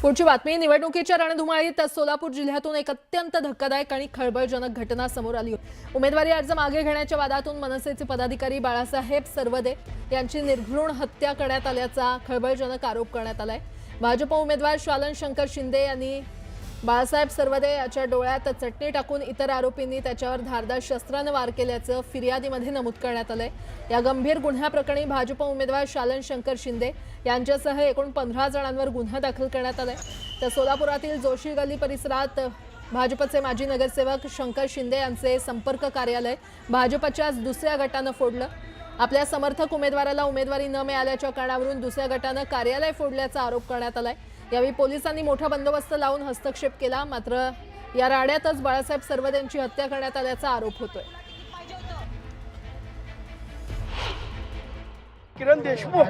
पुढची बातमी निवडणुकीच्या रणधुमाळीत सोलापूर जिल्ह्यातून एक अत्यंत धक्कादायक आणि खळबळजनक घटना समोर आली आहे। उमेदवारी अर्ज मागे घेण्याच्या वादातून मनसेचे पदाधिकारी बाळासाहेब सरवदे यांची निर्घृण हत्या करण्यात आल्याचा खळबळजनक आरोप करण्यात आलाय। भाजप उमेदवार शालन शंकर शिंदे यांनी बाळासाहेब सरवदे याच्या डोळ्यात चटणी टाकून इतर आरोपींनी त्याच्यावर धारदार शस्त्राने वार केल्याचं फिर्यादीमध्ये नमूद करण्यात आलंय। या गंभीर गुन्ह्याप्रकरणी भाजप उमेदवार शालन शंकर शिंदे यांच्यासह एकूण 15 जणांवर गुन्हा दाखल करण्यात आलाय। तर सोलापुरातील जोशी गल्ली परिसरात भाजपचे माजी नगरसेवक शंकर शिंदे यांचे संपर्क कार्यालय भाजपच्याच दुसऱ्या गटानं फोडलं। आपल्या समर्थक उमेदवाराला उमेदवारी न मिळाल्याच्या कारणावरून दुसऱ्या गटानं कार्यालय फोडल्याचा आरोप करण्यात आलाय। यावेळी पोलिसांनी मोठा बंदोबस्त लावून हस्तक्षेप केला, मात्र या राड्यातच बाळासाहेब सरवदे यांची हत्या करण्यात आल्याचा आरोप होतोय। किरण देशमुख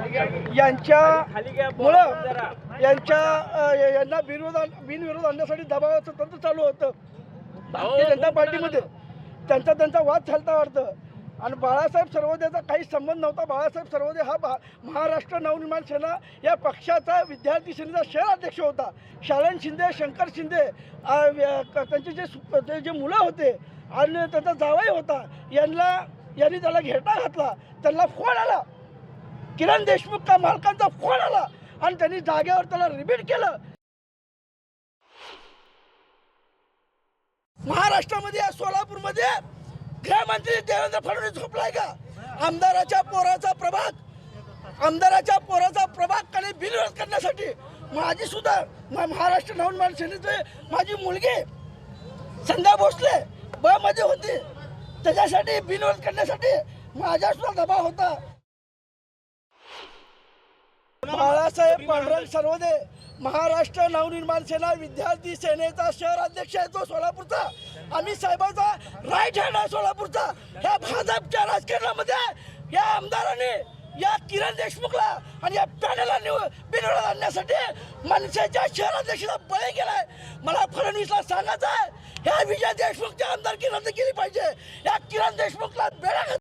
यांना बिनविरोध आणण्यासाठी दबावाचं तंत्र चालू होतं भारतीय जनता पार्टीमध्ये। त्यांचा वाद चालता वाटतं आणि बाळासाहेब सरवदेचा काही संबंध नव्हता। बाळासाहेब सरवदे हा महाराष्ट्र नवनिर्माण सेना या पक्षाचा विद्यार्थी सेनेचा शहर अध्यक्ष होता। शालन शिंदे, शंकर शिंदे त्यांचे जे मुलं होते आणि त्याचा जावई होता, यांनी त्याला घेटा घातला, त्यांना फोन आला, किरण देशमुख का मालकांचा फोन आला आणि त्यांनी जागेवर त्याला रिपीट केलं। महाराष्ट्रामध्ये सोलापूरमध्ये गृहमंत्री देवेंद्र फडणवीस झोपलाय का? आमदाराच्या पोराचा प्रभाग कडे बिनविरोध करण्यासाठी माझी सुद्धा महाराष्ट्र नवनिर्माण सेनेचे माझी मुलगी संध्या भोसले ब मध्ये होती, त्याच्यासाठी बिनविरोध करण्यासाठी माझ्या सुद्धा दबाव होता। बाळासाहेब पांडुरंग सरवदे महाराष्ट्र नवनिर्माण सेना विद्यार्थी सेनेचा शहर अध्यक्ष आहे तो सोलापूरचा। आम्ही साहेबांचा राईट हँड आहे सोलापूरचा। ह्या भाजपच्या राजकारणामध्ये या आमदाराने या किरण देशमुखला आणि या पॅनलला बिनविरोध आणण्यासाठी मनसेच्या शहर अध्यक्षाचा बळी गेलाय। मला फडणवीसला सांगायचं आहे, ह्या विजय देशमुखच्या आमदारकी रद्द केली पाहिजे। या किरण देशमुखला बेड्या